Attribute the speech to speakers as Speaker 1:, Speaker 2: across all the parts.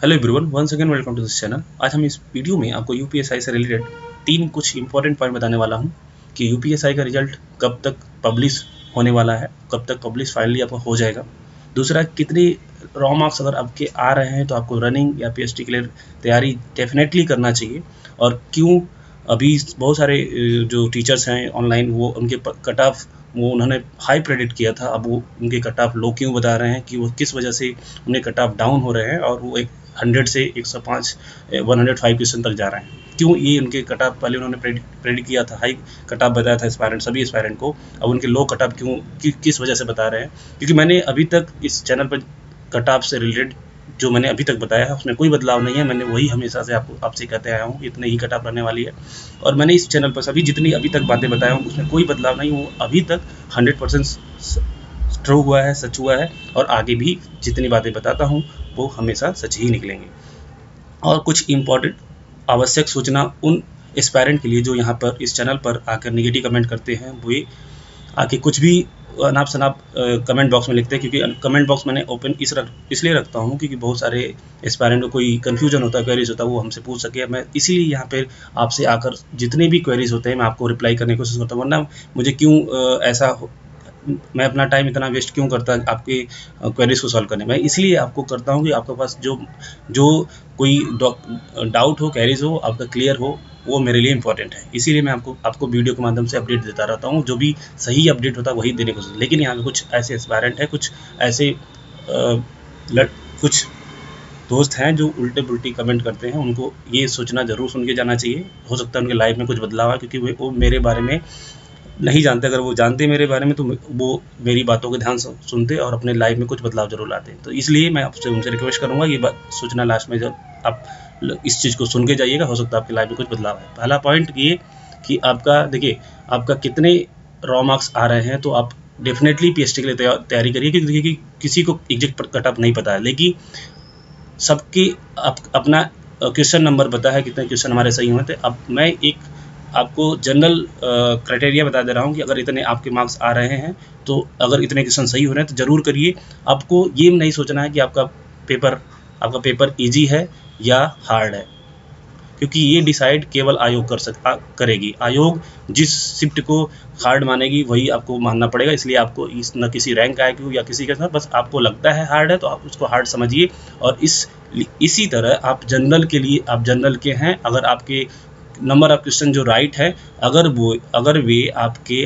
Speaker 1: Hello everyone, once again welcome to this channel. आज हम इस वीडियो में आपको यूपीएसआई से रिलेटेड तीन कुछ इंपॉर्टेंट पॉइंट बताने वाला हूं कि यूपीएसआई का रिजल्ट कब तक पब्लिश होने वाला है, कब तक पब्लिश फाइनली आपका हो जाएगा। दूसरा, कितने रॉ मार्क्स अगर आपके आ रहे हैं तो आपको रनिंग या पीएचडी के लिए तैयारी डेफिनेटली करना चाहिए, और क्यों अभी बहुत सारे जो टीचर्स हैं ऑनलाइन वो उनके कट ऑफ वो उन्होंने हाई प्रेडिक्ट किया था, अब वो उनके कट ऑफ लो क्यों बता रहे हैं कि वो किस वजह से उन्हें कट ऑफ डाउन हो रहे हैं और वो 100 से 105 105% तक जा रहे हैं। क्यों ये उनके कट ऑफ पहले उन्होंने प्रेडिक्ट किया था, हाई कट ऑफ बताया था एस्पायरेंट सभी एस्पायरेंट को, अब उनके लो कट ऑफ क्यों किस वजह से बता रहे हैं। क्योंकि मैंने अभी तक इस चैनल पर कट ऑफ से रिलेटेड जो मैंने अभी तक बताया है उसमें कोई बदलाव नहीं है। मैंने वही हमेशा से आपसे कहते आया हूँ, इतने ही कट ऑफ रहने वाली है। और मैंने इस चैनल पर सभी जितनी अभी तक बातें बताया हूँ उसमें कोई बदलाव नहीं, वो अभी तक 100% ट्रू हुआ है, सच हुआ है, और आगे भी जितनी बातें बताता हूँ वो हमेशा सच ही निकलेंगे। और कुछ इम्पॉर्टेंट आवश्यक सूचना उन एस्पायरेंट के लिए जो यहाँ पर इस चैनल पर आकर निगेटिव कमेंट करते हैं, वो आके कुछ भी अनाप शनाप कमेंट बॉक्स में लिखते हैं। क्योंकि कमेंट बॉक्स मैंने ओपन इसलिए रखता हूँ क्योंकि बहुत सारे एस्पायरेंट को कोई कन्फ्यूजन होता है, क्वेरीज होता है, वो हमसे पूछ सके। मैं इसीलिए यहाँ पे आपसे आकर जितने भी क्वेरीज होते हैं मैं आपको रिप्लाई करने की कोशिश करता हूँ। वरना मुझे क्यों मैं अपना टाइम इतना वेस्ट क्यों करता आपके क्वेरीज को सॉल्व करने में। इसलिए आपको करता हूँ कि आपके पास जो कोई डाउट हो, क्वेरीज हो, आपका क्लियर हो, वो मेरे लिए इंपॉर्टेंट है। इसीलिए मैं आपको वीडियो के माध्यम से अपडेट देता रहता हूँ। जो भी सही अपडेट होता है वही देने को। लेकिन यहाँ पे कुछ ऐसे एस्पायरेंट है, कुछ ऐसे कुछ दोस्त हैं जो उल्टे पुल्टी कमेंट करते हैं, उनको ये सोचना जरूर सुन के जाना चाहिए। हो सकता है उनके लाइफ में कुछ बदलाव है, क्योंकि वो मेरे बारे में नहीं जानते। अगर वो जानते मेरे बारे में तो वो मेरी बातों को ध्यान सुनते और अपने लाइफ में कुछ बदलाव जरूर लाते। तो इसलिए मैं आपसे उनसे रिक्वेस्ट करूँगा ये बात सूचना लास्ट में जब आप इस चीज़ को सुन के जाइएगा, हो सकता है आपकी लाइफ में कुछ बदलाव है। पहला पॉइंट ये कि आपका देखिए आपका कितने रॉ मार्क्स आ रहे हैं, तो आप डेफिनेटली पीएचडी के लिए तैयारी करिए। क्योंकि किसी को एग्जैक्ट कट ऑफ नहीं पता है, लेकिन सबकी अपना क्वेश्चन नंबर पता है, कितने क्वेश्चन हमारे सही हुए थे। अब मैं एक आपको जनरल क्राइटेरिया बता दे रहा हूँ कि अगर इतने आपके मार्क्स आ रहे हैं तो अगर इतने क्वेश्चन सही हो रहे हैं तो ज़रूर करिए। आपको ये नहीं सोचना है कि आपका पेपर ईजी है या हार्ड है, क्योंकि ये डिसाइड केवल आयोग करेगी। आयोग जिस शिफ्ट को हार्ड मानेगी वही आपको मानना पड़ेगा। इसलिए आपको न किसी रैंक आएगी या किसी के साथ, बस आपको लगता है हार्ड है तो आप उसको हार्ड समझिए। और इसी तरह आप जनरल के हैं, अगर आपके नंबर ऑफ क्वेश्चन जो राइट है अगर वे आपके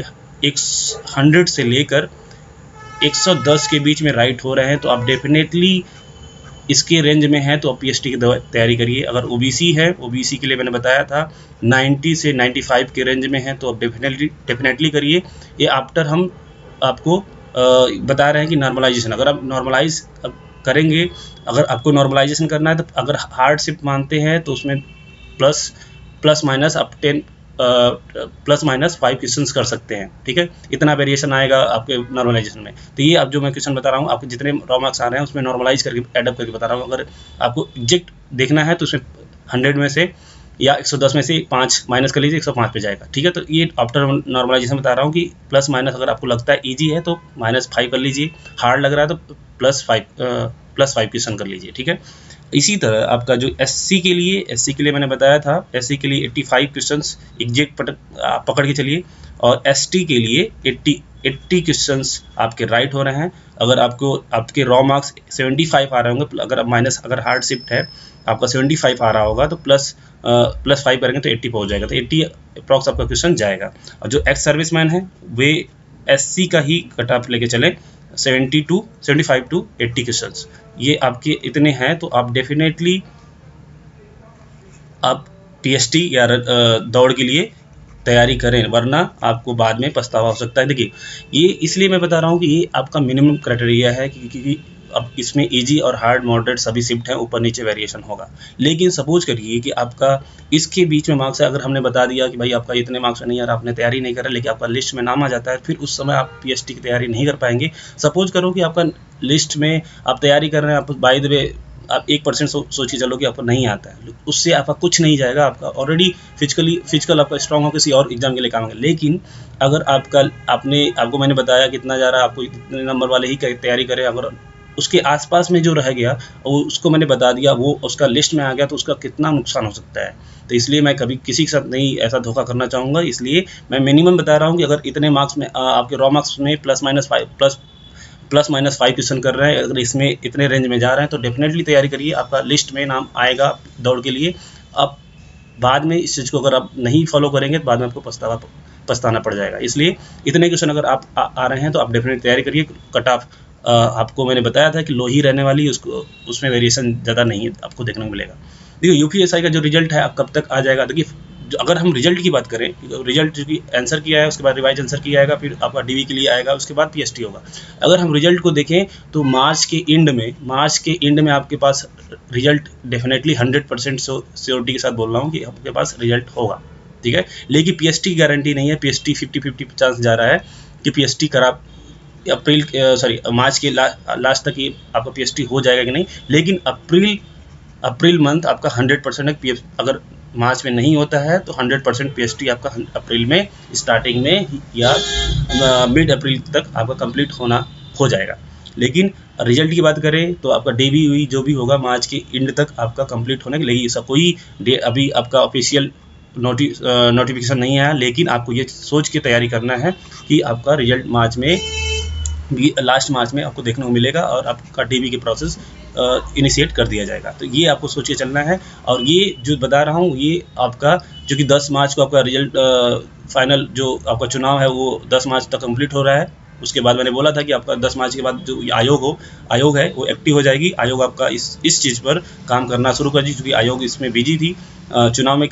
Speaker 1: 100 से लेकर 110 के बीच में राइट हो रहे हैं तो आप डेफिनेटली इसके रेंज में है तो आप पीएचडी की तैयारी करिए। अगर ओबीसी है, ओबीसी के लिए मैंने बताया था 90 से 95 के रेंज में है तो आप डेफिनेटली करिए। ये आफ्टर हम आपको बता रहे हैं कि नॉर्मलाइजेशन, अगर आप नॉर्मलाइज करेंगे, अगर आपको नॉर्मलाइजेशन करना है तो अगर हार्ड शिफ्ट मानते हैं तो उसमें प्लस माइनस आप 5 क्वेश्चंस कर सकते हैं। ठीक है, इतना वेरिएशन आएगा आपके नॉर्मलाइजेशन में। तो ये अब जो मैं क्वेश्चन बता रहा हूँ, आपके जितने रॉ मार्क्स आ रहे हैं उसमें नॉर्मलाइज करके एडअप करके बता रहा हूँ। अगर आपको एग्जैक्ट देखना है तो उसमें 100 में से या 110 में से 5 माइनस कर लीजिए, 105 पे जाएगा। ठीक है, तो ये आफ्टर नॉर्मलाइजेशन बता रहा हूँ कि प्लस माइनस अगर आपको लगता है ईजी है तो -5 कर लीजिए, हार्ड लग रहा है तो +5 क्वेश्चन कर लीजिए। ठीक है, इसी तरह आपका जो एससी के लिए मैंने बताया था, एससी के लिए 85 क्वेश्चंस एग्जैक्ट पकड़ के चलिए, और एसटी के लिए 80 क्वेश्चंस आपके राइट हो रहे हैं। अगर आपके रॉ मार्क्स 75 आ रहे होंगे, अगर हार्ड शिफ्ट है आपका 75 आ रहा होगा तो +5 करेंगे तो 80 पहुंच जाएगा, तो 80 अप्रॉक्स आपका क्वेश्चन जाएगा। और जो एक्स सर्विसमैन है वे एससी का ही कट ऑफ लेके चले, 75 टू 80 क्वेश्चंस ये आपके इतने हैं तो आप डेफिनेटली आप पीएचडी या दौड़ के लिए तैयारी करें, वरना आपको बाद में पछतावा हो सकता है। देखिए ये इसलिए मैं बता रहा हूँ कि ये आपका मिनिमम क्राइटेरिया है, क्योंकि अब इसमें इजी और हार्ड मॉडरेट सभी शिफ्ट हैं, ऊपर नीचे वेरिएशन होगा। लेकिन सपोज करिए कि आपका इसके बीच में मार्क्स है, अगर हमने बता दिया कि भाई आपका इतने मार्क्स में नहीं आ रहा, आपने तैयारी नहीं करा, लेकिन आपका लिस्ट में नाम आ जाता है, फिर उस समय आप पीएचडी की तैयारी नहीं कर पाएंगे। सपोज करो कि आपका लिस्ट में आप तैयारी कर रहे हैं, आप बाय द वे आप 1% सोच के चलो कि आपको नहीं आता है, उससे आपका कुछ नहीं जाएगा। आपका ऑलरेडी फिजिकल आपका स्ट्रांग हो, किसी और एग्जाम के लिए काम होगा। लेकिन अगर आपको मैंने बताया कितना जा रहा है, आपको इतने नंबर वाले ही तैयारी करें, अगर उसके आसपास में जो रह गया वो उसको मैंने बता दिया, वो उसका लिस्ट में आ गया तो उसका कितना नुकसान हो सकता है। तो इसलिए मैं कभी किसी के साथ नहीं ऐसा धोखा करना चाहूँगा, इसलिए मैं मिनिमम बता रहा हूँ कि अगर इतने मार्क्स में आपके रॉ मार्क्स में प्लस माइनस 5 क्वेश्चन कर रहे हैं, अगर इसमें इतने रेंज में जा रहे हैं तो डेफिनेटली तैयारी करिए, आपका लिस्ट में नाम आएगा दौड़ के लिए। अब बाद में इस चीज़ को अगर आप नहीं फॉलो करेंगे तो बाद में आपको पछताना पड़ जाएगा। इसलिए इतने क्वेश्चन अगर आप आ रहे हैं तो आप डेफिनेटली तैयारी करिए। कट ऑफ आपको मैंने बताया था कि लो ही रहने वाली, उसको उसमें वेरिएशन ज़्यादा नहीं है आपको देखने को मिलेगा। देखिए यूपीएसआई का जो रिजल्ट है अब कब तक आ जाएगा, देखिए अगर हम रिजल्ट की बात करें, रिजल्ट जो कि आंसर किया है उसके बाद रिवाइज आंसर किया आएगा, फिर आपका डीवी के लिए आएगा, उसके बाद पीएसटी होगा। अगर हम रिजल्ट को देखें तो मार्च के एंड में आपके पास रिजल्ट डेफिनेटली 100% श्योरिटी के साथ बोल रहा हूँ कि आपके पास रिजल्ट होगा, ठीक है। लेकिन पीएसटी की गारंटी नहीं है, पीएसटी 50-50 चांस जा रहा है कि पीएसटी खराब मार्च के लास्ट तक ही आपका पीएसटी हो जाएगा कि नहीं। लेकिन अप्रैल मंथ आपका 100% है। अगर मार्च में नहीं होता है तो 100% पीएसटी आपका अप्रैल में स्टार्टिंग में या मिड अप्रैल तक आपका कंप्लीट हो जाएगा। लेकिन रिजल्ट की बात करें तो आपका डीवी जो भी होगा मार्च के एंड तक आपका कंप्लीट होने के लिए, ऐसा कोई अभी आपका ऑफिशियल नोटिफिकेशन नहीं आया। लेकिन आपको ये सोच के तैयारी करना है कि आपका रिजल्ट लास्ट मार्च में आपको देखने को मिलेगा और आपका डीवी की प्रोसेस इनिशिएट कर दिया जाएगा। तो ये आपको सोच के चलना है। और ये जो बता रहा हूँ ये आपका जो कि 10 मार्च को आपका रिजल्ट फाइनल जो आपका चुनाव है वो 10 मार्च तक कंप्लीट हो रहा है। उसके बाद मैंने बोला था कि आपका 10 मार्च के बाद जो आयोग है वो एक्टिव हो जाएगी। आयोग आपका इस चीज़ पर काम करना शुरू कर दी, क्योंकि आयोग इसमें बिजी थी, चुनाव में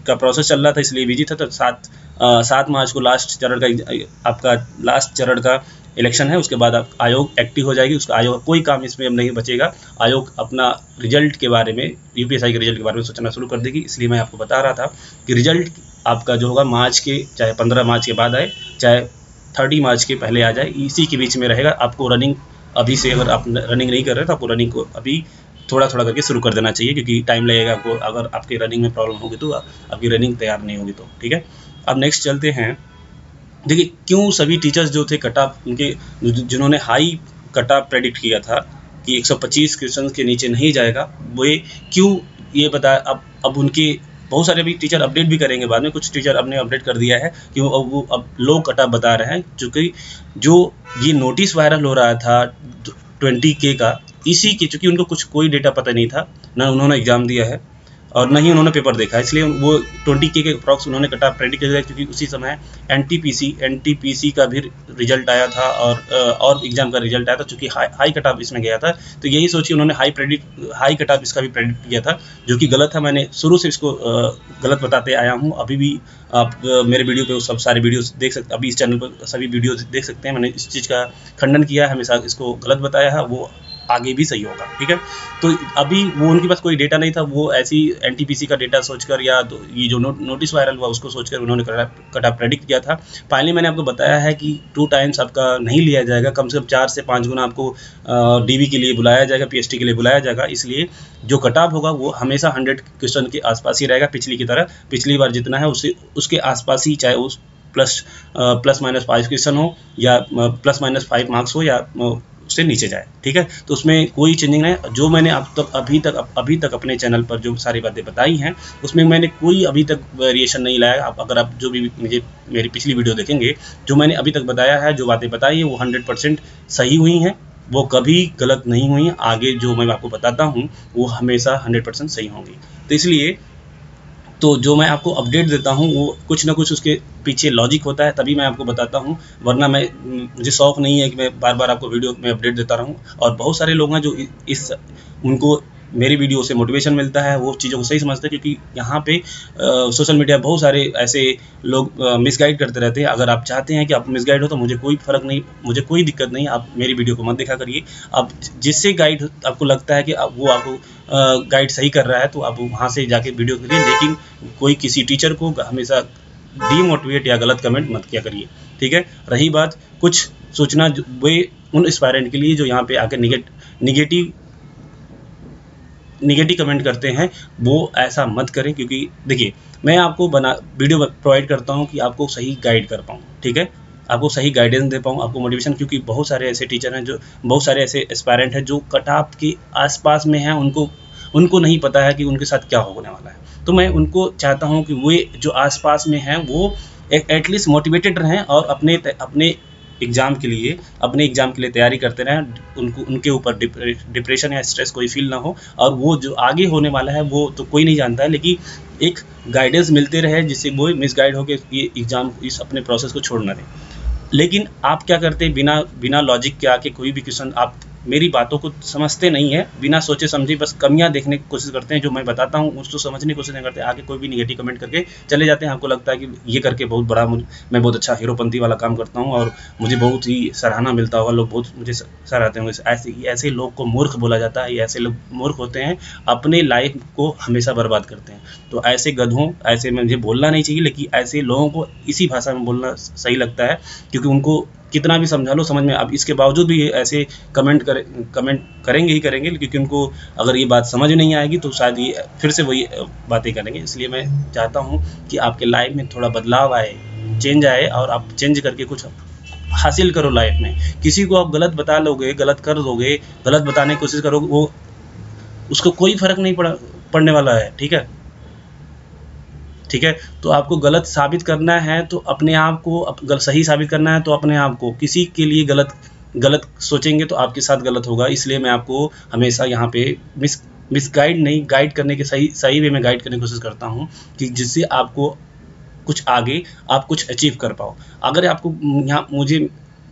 Speaker 1: का प्रोसेस चल रहा था इसलिए बिजी था। तो 7 मार्च को आपका लास्ट चरण का इलेक्शन है, उसके बाद आयोग एक्टिव हो जाएगी। उसका आयोग कोई काम इसमें अब नहीं बचेगा। आयोग अपना रिजल्ट के बारे में, यूपीएसआई के रिजल्ट के बारे में सोचना शुरू कर देगी। इसलिए मैं आपको बता रहा था कि रिजल्ट आपका जो होगा मार्च के, चाहे 15 मार्च के बाद आए, चाहे 30 मार्च के पहले आ जाए, इसी के बीच में रहेगा। आपको रनिंग अभी से, अगर आप रनिंग नहीं कर रहे तो आपको रनिंग को अभी थोड़ा थोड़ा करके शुरू कर देना चाहिए, क्योंकि टाइम लगेगा आपको। अगर आपकी रनिंग में प्रॉब्लम होगी तो आपकी रनिंग तैयार नहीं होगी तो, ठीक है। अब नेक्स्ट चलते हैं। देखिए क्यों सभी टीचर्स जो थे कट ऑफ उनके, जिन्होंने हाई कट ऑफ प्रेडिक्ट किया था कि 125 क्वेश्चन के नीचे नहीं जाएगा, वो क्यों ये बताया। अब उनके बहुत सारे अभी टीचर अपडेट भी करेंगे बाद में, कुछ टीचर अपने अपडेट कर दिया है कि वो अब लो कट ऑफ बता रहे हैं, चूँकि जो ये नोटिस वायरल हो रहा था 20K का, इसी के चूँकि उनको कोई डेटा पता नहीं था, ना उन्होंने एग्ज़ाम दिया है और नहीं उन्होंने पेपर देखा, इसलिए वो 20K के अप्रॉक्स उन्होंने कट ऑफ प्रेडिक्ट किया, क्योंकि उसी समय एनटीपीसी का भी रिजल्ट आया था और एग्जाम का रिजल्ट आया था, चूँकि हाई कट ऑफ इसमें गया था। तो यही सोचिए उन्होंने हाई कट ऑफ इसका भी प्रेडिक्ट किया था, जो कि गलत था। मैंने शुरू से इसको गलत बताते आया हूँ। अभी भी आप मेरे वीडियो पे वो सब सारे वीडियोस देख सकते, अभी इस चैनल पर सभी वीडियो देख सकते हैं। मैंने इस चीज़ का खंडन किया है, हमेशा इसको गलत बताया है, वो आगे भी सही होगा, ठीक है। तो अभी वो उनके पास कोई डेटा नहीं था, वो ऐसी एनटीपीसी का डेटा सोचकर या ये जो नोटिस वायरल हुआ उसको सोचकर उन्होंने कट ऑफ प्रेडिक्ट किया था। फाइनली मैंने आपको बताया है कि 2 टाइम्स आपका नहीं लिया जाएगा, कम से कम 4 से 5 गुना आपको डीवी के लिए बुलाया जाएगा, पीएसटी के लिए बुलाया जाएगा। इसलिए जो कट ऑफ होगा वो हमेशा 100 क्वेश्चन के आसपास ही रहेगा, पिछली की तरह। पिछली बार जितना है उसके आसपास ही, चाहे उस प्लस माइनस 5 क्वेश्चन हो या प्लस माइनस 5 मार्क्स हो या उससे नीचे जाए, ठीक है। तो उसमें कोई चेंजिंग नहीं। जो मैंने अभी तक अपने चैनल पर जो सारी बातें बताई हैं उसमें मैंने कोई अभी तक वेरिएशन नहीं लाया। अगर आप जो भी मेरी पिछली वीडियो देखेंगे, जो मैंने अभी तक बताया है, जो बातें बताई है वो 100% सही हुई हैं, वो कभी गलत नहीं हुई हैं। आगे जो मैं आपको बताता हूँ वो हमेशा 100% सही होंगी। तो इसलिए जो मैं आपको अपडेट देता हूँ वो कुछ ना कुछ उसके पीछे लॉजिक होता है, तभी मैं आपको बताता हूँ। वरना मुझे शौक नहीं है कि मैं बार बार आपको वीडियो में अपडेट देता रहूँ। और बहुत सारे लोग हैं जो उनको मेरी वीडियो से मोटिवेशन मिलता है, वो चीज़ों को सही समझते हैं, क्योंकि यहाँ पे सोशल मीडिया बहुत सारे ऐसे लोग मिसगाइड करते रहते हैं। अगर आप चाहते हैं कि आप मिसगाइड हो तो मुझे कोई फ़र्क नहीं, मुझे कोई दिक्कत नहीं, आप मेरी वीडियो को मत देखा करिए। आप जिससे गाइड आपको लगता है कि वो आपको गाइड सही कर रहा है तो आप वहाँ से जाके वीडियो करिए, लेकिन कोई किसी टीचर को हमेशा डीमोटिवेट या गलत कमेंट मत किया करिए, ठीक है। रही बात कुछ सूचना वे उन एस्पायरेंट के लिए जो यहाँ पे आकर निगेटिव कमेंट करते हैं, वो ऐसा मत करें। क्योंकि देखिए मैं आपको वीडियो प्रोवाइड करता हूँ कि आपको सही गाइड कर पाऊँ, ठीक है। आपको सही गाइडेंस दे पाऊँ, आपको मोटिवेशन, क्योंकि बहुत सारे ऐसे टीचर हैं, जो बहुत सारे ऐसे एस्पायरेंट हैं जो कट ऑफ के आसपास में हैं, उनको नहीं पता है कि उनके साथ क्या होने वाला है। तो मैं उनको चाहता हूँ कि वे जो आसपास में हैं वो एटलीस्ट मोटिवेटेड रहें और अपने एग्ज़ाम के लिए तैयारी करते रहें, उनके ऊपर डिप्रेशन या स्ट्रेस कोई फील ना हो, और वो जो आगे होने वाला है वो तो कोई नहीं जानता है, लेकिन एक गाइडेंस मिलते रहे जिससे वो मिसगाइड होकर ये एग्ज़ाम इस अपने प्रोसेस को छोड़ ना दें। लेकिन आप क्या करते हैं, बिना लॉजिक के आके कोई भी क्वेश्चन, आप मेरी बातों को समझते नहीं है, बिना सोचे समझे बस कमियां देखने की कोशिश करते हैं, जो मैं बताता हूं उसको समझने की कोशिश नहीं करते, आगे कोई भी नेगेटिव कमेंट करके चले जाते हैं। आपको लगता है कि ये करके बहुत बड़ा मैं बहुत अच्छा हीरोपंती वाला काम करता हूं और मुझे बहुत ही सराहना मिलता होगा, लोग बहुत मुझे सराहते होंगे। ऐसे लोग को मूर्ख बोला जाता है, ऐसे लोग मूर्ख होते हैं, अपने लाइफ को हमेशा बर्बाद करते हैं। तो ऐसे गधों, ऐसे मुझे बोलना नहीं चाहिए, लेकिन ऐसे लोगों को इसी भाषा में बोलना सही लगता है, क्योंकि उनको कितना भी समझा लो समझ में, अब इसके बावजूद भी ऐसे कमेंट करेंगे ही करेंगे, क्योंकि उनको अगर ये बात समझ नहीं आएगी तो शायद ये फिर से वही बातें करेंगे। इसलिए मैं चाहता हूँ कि आपके लाइफ में थोड़ा बदलाव आए, चेंज आए, और आप चेंज करके कुछ हासिल करो लाइफ में। किसी को आप गलत बता लोगे, गलत कर दोगे, गलत बताने की कोशिश करोगे, वो उसको कोई फर्क नहीं पड़ने वाला है। ठीक है, तो आपको गलत साबित करना है तो अपने आप को, सही साबित करना है तो अपने आप को, किसी के लिए गलत सोचेंगे तो आपके साथ गलत होगा। इसलिए मैं आपको हमेशा यहाँ पे मिसगाइड नहीं, गाइड करने के सही वे में गाइड करने की कोशिश करता हूँ, कि जिससे आपको कुछ आगे आप कुछ अचीव कर पाओ। अगर आपको यहाँ मुझे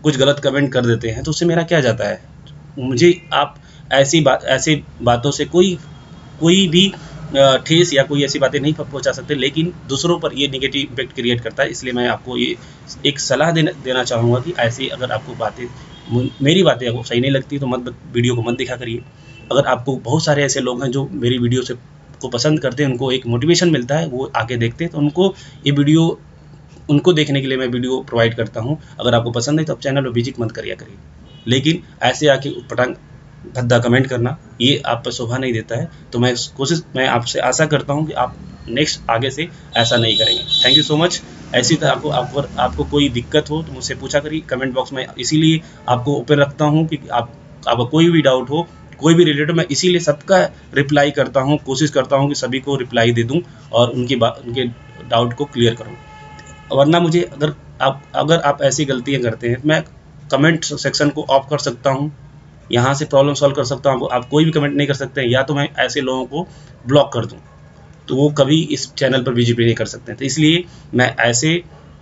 Speaker 1: कुछ गलत कमेंट कर देते हैं तो उससे मेरा क्या जाता है, मुझे आप ऐसी बातों से कोई भी ठेस या कोई ऐसी बातें नहीं पहुंचा सकते, लेकिन दूसरों पर ये नेगेटिव इम्पैक्ट क्रिएट करता है। इसलिए मैं आपको ये एक सलाह देना चाहूँगा कि ऐसी अगर आपको मेरी बातें आपको सही नहीं लगती तो वीडियो को मत दिखा करिए। अगर आपको बहुत सारे ऐसे लोग हैं जो मेरी वीडियो को पसंद करते हैं, उनको एक मोटिवेशन मिलता है, वो आके देखते हैं, तो उनको देखने के लिए मैं वीडियो प्रोवाइड करता हूँ। अगर आपको पसंद है तो आप चैनल पर विजिट मत करिए, लेकिन ऐसे आके पटांग भद्दा कमेंट करना ये आप पर शोभा नहीं देता है। तो मैं आपसे आशा करता हूँ कि आप नेक्स्ट आगे से ऐसा नहीं करेंगे। Thank you so much. ऐसी तरह आपको कोई दिक्कत हो तो मुझसे पूछा करिए कमेंट बॉक्स में, इसीलिए आपको ओपन रखता हूँ कि आपका कोई भी डाउट हो, कोई भी रिलेटेड, मैं इसीलिए सबका रिप्लाई करता हूँ, कोशिश करता हूँ कि सभी को रिप्लाई दे दूँ और उनके डाउट को क्लियर करूँ। वरना मुझे अगर आप ऐसी गलतियाँ करते हैं तो मैं कमेंट सेक्शन को ऑफ कर सकता हूँ, यहाँ से प्रॉब्लम सॉल्व कर सकता हूँ, आप कोई भी कमेंट नहीं कर सकते हैं, या तो मैं ऐसे लोगों को ब्लॉक कर दूँ तो वो कभी इस चैनल पर विजिट नहीं कर सकते हैं। तो इसलिए मैं ऐसे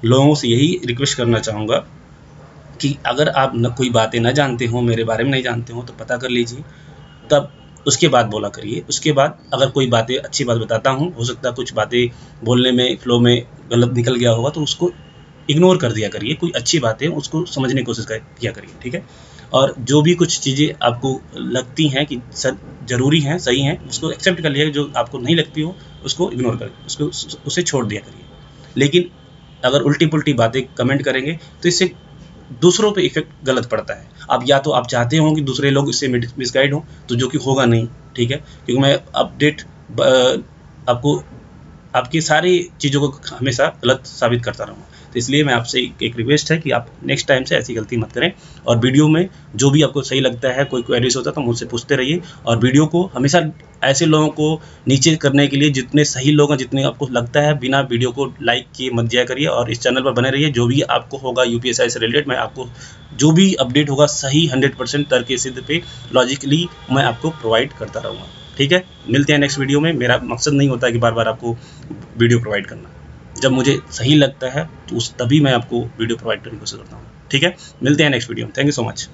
Speaker 1: लोगों से यही रिक्वेस्ट करना चाहूँगा कि अगर आप कोई बातें ना जानते हो, मेरे बारे में नहीं जानते हो, तो पता कर लीजिए, तब उसके बाद बोला करिए। उसके बाद अगर कोई बातें अच्छी बात बताता हूँ, हो सकता है कुछ बातें बोलने में फ्लो में गलत निकल गया होगा, तो उसको इग्नोर कर दिया करिए। कोई अच्छी बातें उसको समझने की कोशिश किया करिए, ठीक है। और जो भी कुछ चीज़ें आपको लगती हैं कि ज़रूरी हैं, सही हैं, उसको एक्सेप्ट कर लिया। जो आपको नहीं लगती हो उसको इग्नोर करिए, उसे छोड़ दिया करिए। लेकिन अगर उल्टी पुल्टी बातें कमेंट करेंगे तो इससे दूसरों पे इफेक्ट गलत पड़ता है। अब या तो आप चाहते हो कि दूसरे लोग इससे मिसगाइड हो, तो जो कि होगा नहीं, ठीक है, क्योंकि मैं अपडेट आपको आपकी सारी चीज़ों को हमेशा गलत साबित करता रहूँगा। तो इसलिए मैं आपसे एक रिक्वेस्ट है कि आप नेक्स्ट टाइम से ऐसी गलती मत करें, और वीडियो में जो भी आपको सही लगता है, कोई क्वेरीज होता है तो मुझसे पूछते रहिए। और वीडियो को हमेशा ऐसे लोगों को नीचे करने के लिए, जितने सही लोग हैं, जितने आपको लगता है, बिना वीडियो को लाइक किए मत जाया करिए, और इस चैनल पर बने रहिए। जो भी आपको होगा यूपीएससी से रिलेटेड, मैं आपको जो भी अपडेट होगा सही 100% तर्क सिद्ध पे लॉजिकली मैं आपको प्रोवाइड करता रहूँगा, ठीक है। मिलते हैं नेक्स्ट वीडियो में। मेरा मकसद नहीं होता कि बार बार आपको वीडियो प्रोवाइड करना, जब मुझे सही लगता है तो तभी मैं आपको वीडियो प्रोवाइड करने की कोशिश करता हूँ, ठीक है। मिलते हैं नेक्स्ट वीडियो में। Thank you so much.